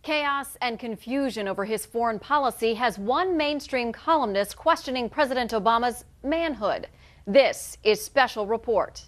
Chaos and confusion over his foreign policy has one mainstream columnist questioning President Obama's manhood. This is Special Report.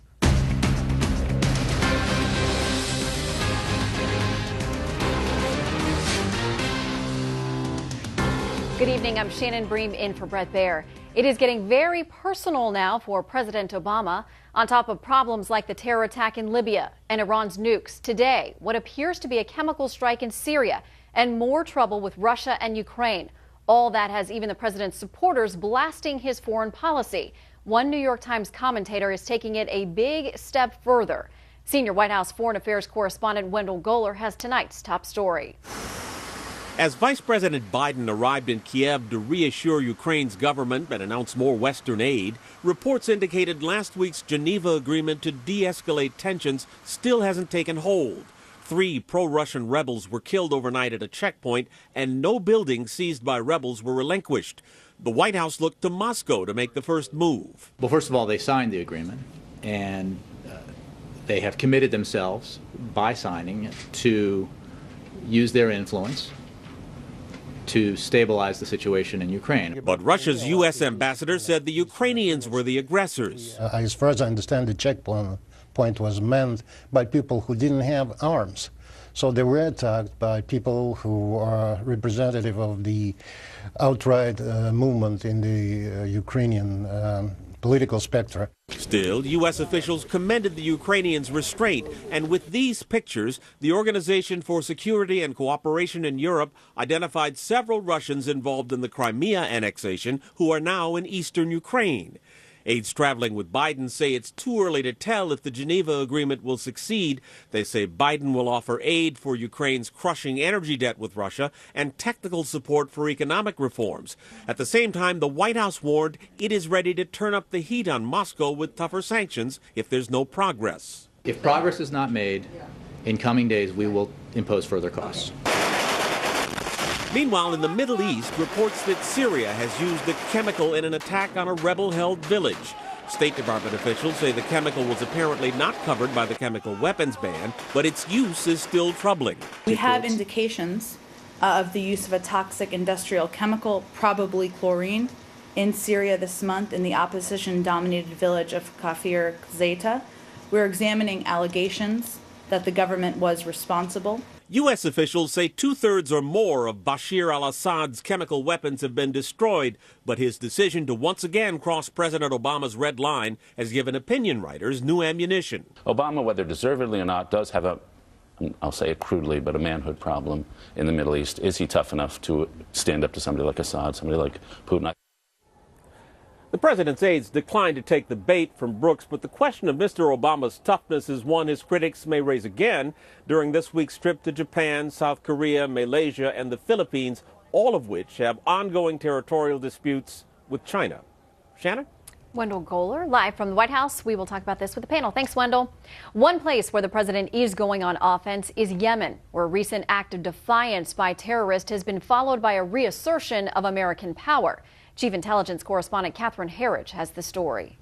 Good evening, I'm Shannon Bream in for Brett Baer. It is getting very personal now for President Obama. On top of problems like the terror attack in Libya and Iran's nukes, today, what appears to be a chemical strike in Syria and more trouble with Russia and Ukraine. All that has even the president's supporters blasting his foreign policy. One New York Times commentator is taking it a big step further. Senior White House Foreign Affairs correspondent Wendell Goler has tonight's top story. As Vice President Biden arrived in Kiev to reassure Ukraine's government and announce more Western aid, reports indicated last week's Geneva agreement to de-escalate tensions still hasn't taken hold. 3 pro-Russian rebels were killed overnight at a checkpoint, and no buildings seized by rebels were relinquished. The White House looked to Moscow to make the first move. Well, first of all, they signed the agreement, and they have committed themselves by signing to use their influence to stabilize the situation in Ukraine. But Russia's U.S. ambassador said the Ukrainians were the aggressors. As far as I understand, the checkpoint was manned by people who didn't have arms. So they were attacked by people who are representative of the outright movement in the Ukrainian political spectrum. Still, U.S. officials commended the Ukrainians' restraint, and with these pictures, the Organization for Security and Cooperation in Europe identified several Russians involved in the Crimea annexation who are now in eastern Ukraine. Aides traveling with Biden say it's too early to tell if the Geneva agreement will succeed. They say Biden will offer aid for Ukraine's crushing energy debt with Russia and technical support for economic reforms. At the same time, the White House warned it is ready to turn up the heat on Moscow with tougher sanctions if there's no progress. If progress is not made in coming days, we will impose further costs. Meanwhile, in the Middle East, reports that Syria has used the chemical in an attack on a rebel-held village. State Department officials say the chemical was apparently not covered by the chemical weapons ban, but its use is still troubling. We have indications of the use of a toxic industrial chemical, probably chlorine, in Syria this month in the opposition-dominated village of Kafir Zeta. We're examining allegations that the government was responsible. U.S. officials say 2/3 or more of Bashar al-Assad's chemical weapons have been destroyed, but his decision to once again cross President Obama's red line has given opinion writers new ammunition. Obama, whether deservedly or not, does have I'll say it crudely, but a manhood problem in the Middle East. Is he tough enough to stand up to somebody like Assad, somebody like Putin? The president's aides declined to take the bait from Brooks, but the question of Mr. Obama's toughness is one his critics may raise again during this week's trip to Japan, South Korea, Malaysia, and the Philippines, all of which have ongoing territorial disputes with China. Shannon? Wendell Goler, live from the White House. We will talk about this with the panel. Thanks, Wendell. One place where the president is going on offense is Yemen, where a recent act of defiance by terrorists has been followed by a reassertion of American power. Chief Intelligence Correspondent Catherine Herridge has the story.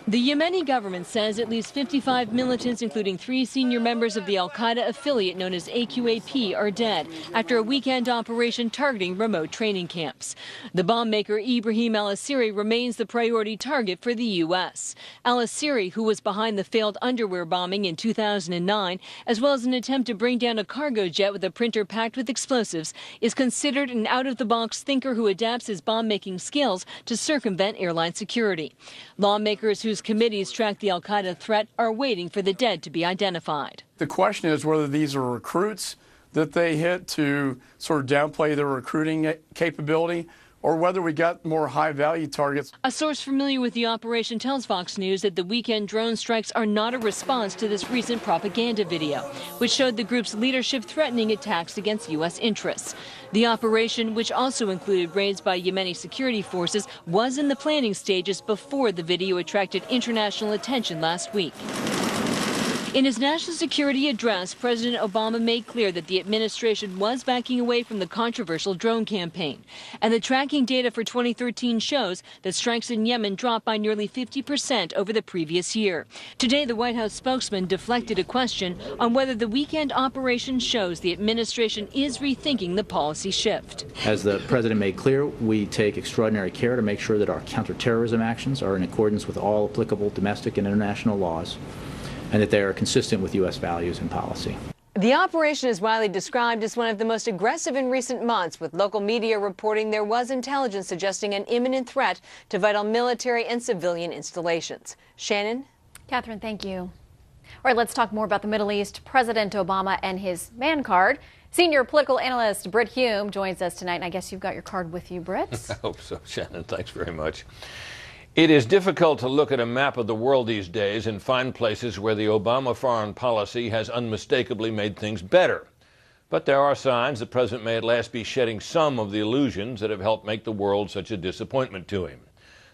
The Yemeni government says at least 55 militants, including 3 senior members of the al-Qaeda affiliate known as AQAP, are dead after a weekend operation targeting remote training camps. The bomb maker Ibrahim al-Asiri remains the priority target for the U.S. Al-Asiri, who was behind the failed underwear bombing in 2009, as well as an attempt to bring down a cargo jet with a printer packed with explosives, is considered an out-of-the-box thinker who adapts his bomb-making skills to circumvent airline security. Lawmakers whose committees track the al-Qaeda threat are waiting for the dead to be identified. The question is whether these are recruits that they hit to sort of downplay their recruiting capability, or whether we got more high-value targets. A source familiar with the operation tells Fox News that the weekend drone strikes are not a response to this recent propaganda video, which showed the group's leadership threatening attacks against U.S. interests. The operation, which also included raids by Yemeni security forces, was in the planning stages before the video attracted international attention last week. In his national security address, President Obama made clear that the administration was backing away from the controversial drone campaign. And the tracking data for 2013 shows that strikes in Yemen dropped by nearly 50% over the previous year. Today, the White House spokesman deflected a question on whether the weekend operation shows the administration is rethinking the policy shift. As the president made clear, we take extraordinary care to make sure that our counterterrorism actions are in accordance with all applicable domestic and international laws, and that they are consistent with U.S. values and policy. The operation is widely described as one of the most aggressive in recent months, with local media reporting there was intelligence suggesting an imminent threat to vital military and civilian installations. Shannon? Catherine, thank you. All right, let's talk more about the Middle East, President Obama and his man card. Senior political analyst Britt Hume joins us tonight, and I guess you've got your card with you, Britt. I hope so, Shannon. Thanks very much. It is difficult to look at a map of the world these days and find places where the Obama foreign policy has unmistakably made things better. But there are signs the president may at last be shedding some of the illusions that have helped make the world such a disappointment to him.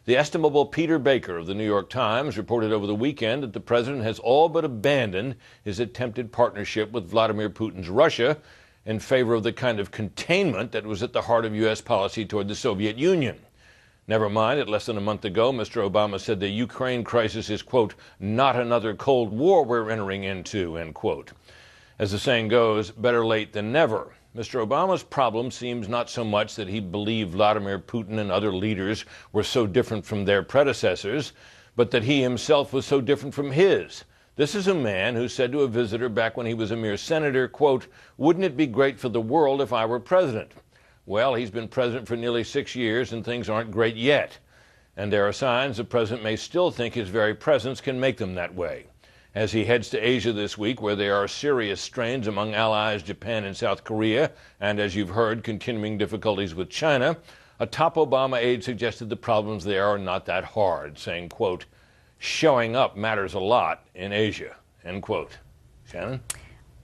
The estimable Peter Baker of the New York Times reported over the weekend that the president has all but abandoned his attempted partnership with Vladimir Putin's Russia in favor of the kind of containment that was at the heart of U.S. policy toward the Soviet Union. Never mind that less than a month ago, Mr. Obama said the Ukraine crisis is, quote, not another Cold War we're entering into, end quote. As the saying goes, better late than never. Mr. Obama's problem seems not so much that he believed Vladimir Putin and other leaders were so different from their predecessors, but that he himself was so different from his. This is a man who said to a visitor back when he was a mere senator, quote, wouldn't it be great for the world if I were president? Well, he's been president for nearly 6 years and things aren't great yet. And there are signs the president may still think his very presence can make them that way. As he heads to Asia this week, where there are serious strains among allies Japan and South Korea, and as you've heard, continuing difficulties with China, a top Obama aide suggested the problems there are not that hard, saying, quote, showing up matters a lot in Asia, end quote. Shannon?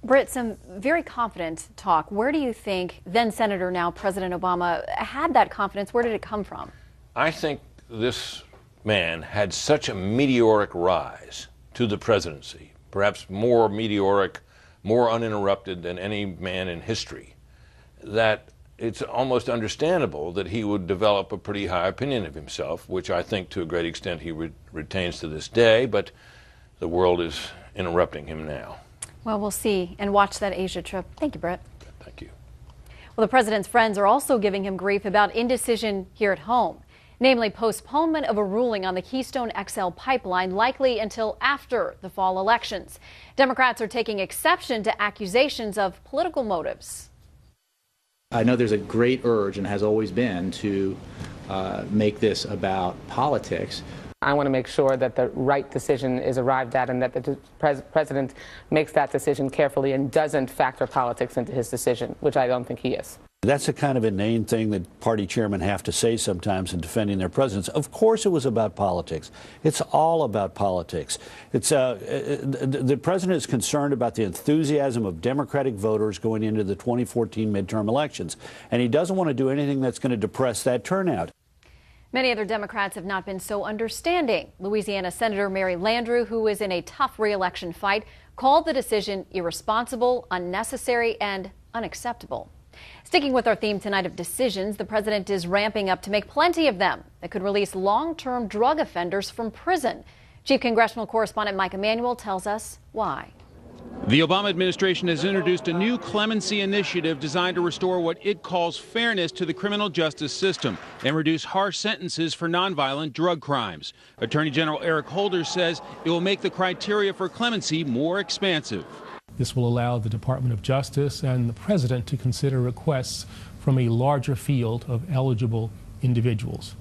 Britt, some very confident talk. Where do you think then Senator, now President Obama, had that confidence? Where did it come from? I think this man had such a meteoric rise to the presidency, perhaps more meteoric, more uninterrupted than any man in history, that it's almost understandable that he would develop a pretty high opinion of himself, which I think to a great extent he retains to this day, but the world is interrupting him now. Well, we'll see and watch that Asia trip. Thank you, Britt. Thank you. Well, the president's friends are also giving him grief about indecision here at home, namely postponement of a ruling on the Keystone XL pipeline likely until after the fall elections. Democrats are taking exception to accusations of political motives. I know there's a great urge, and has always been, to make this about politics. I want to make sure that the right decision is arrived at and that the president makes that decision carefully and doesn't factor politics into his decision, which I don't think he is. That's the kind of inane thing that party chairmen have to say sometimes in defending their presidents. Of course it was about politics. It's all about politics. It's the president is concerned about the enthusiasm of Democratic voters going into the 2014 midterm elections, and he doesn't want to do anything that's going to depress that turnout. Many other Democrats have not been so understanding. Louisiana Senator Mary Landrieu, who is in a tough re-election fight, called the decision irresponsible, unnecessary, and unacceptable. Sticking with our theme tonight of decisions, the president is ramping up to make plenty of them that could release long-term drug offenders from prison. Chief Congressional Correspondent Mike Emanuel tells us why. The Obama administration has introduced a new clemency initiative designed to restore what it calls fairness to the criminal justice system and reduce harsh sentences for nonviolent drug crimes. Attorney General Eric Holder says it will make the criteria for clemency more expansive. This will allow the Department of Justice and the president to consider requests from a larger field of eligible individuals.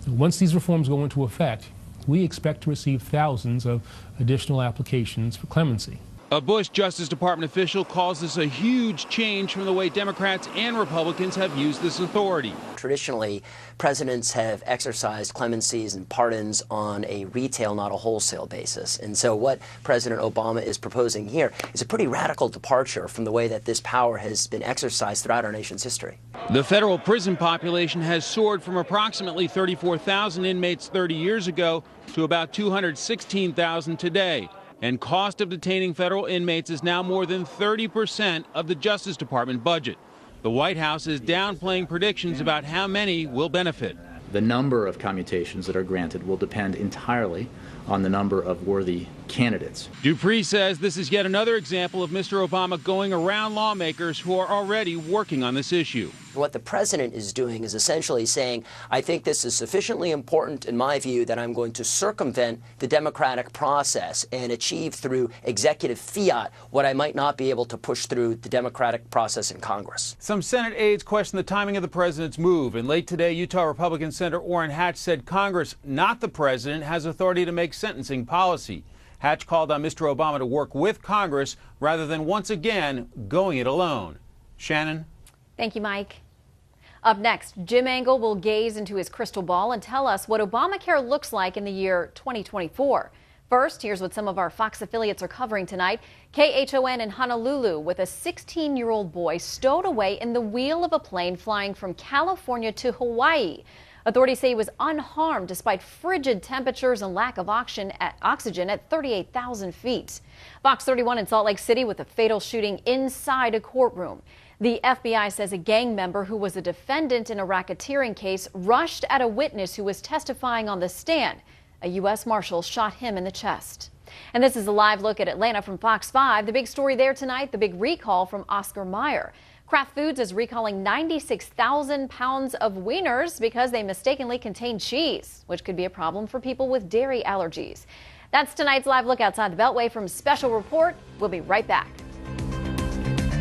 Once these reforms go into effect, we expect to receive thousands of additional applications for clemency. A Bush Justice Department official calls this a huge change from the way Democrats and Republicans have used this authority. Traditionally, presidents have exercised clemencies and pardons on a retail, not a wholesale basis. And so what President Obama is proposing here is a pretty radical departure from the way that this power has been exercised throughout our nation's history. The federal prison population has soared from approximately 34,000 inmates 30 years ago to about 216,000 today. and cost of detaining federal inmates is now more than 30% of the Justice Department budget. The White House is downplaying predictions about how many will benefit. The number of commutations that are granted will depend entirely on the number of worthy candidates. Dupree says this is yet another example of Mr. Obama going around lawmakers who are already working on this issue. What the president is doing is essentially saying, I think this is sufficiently important in my view that I'm going to circumvent the democratic process and achieve through executive fiat what I might not be able to push through the democratic process in Congress. Some Senate aides question the timing of the president's move, and late today, Utah Republican Senator Orrin Hatch said Congress, not the president, has authority to make sentencing policy. Hatch called on Mr. Obama to work with Congress rather than once again going it alone. Shannon? Thank you, Mike. Up next, Jim Angle will gaze into his crystal ball and tell us what Obamacare looks like in the year 2024. First, here's what some of our Fox affiliates are covering tonight. KHON in Honolulu with a 16-year-old boy stowed away in the wheel of a plane flying from California to Hawaii. Authorities say he was unharmed despite frigid temperatures and lack of oxygen at 38,000 feet. Fox 31 in Salt Lake City with a fatal shooting inside a courtroom. The FBI says a gang member who was a defendant in a racketeering case rushed at a witness who was testifying on the stand. A U.S. Marshal shot him in the chest. And this is a live look at Atlanta from Fox 5. The big story there tonight, the big recall from Oscar Mayer. Kraft Foods is recalling 96,000 pounds of wieners because they mistakenly contain cheese, which could be a problem for people with dairy allergies. That's tonight's live look outside the Beltway from Special Report. We'll be right back.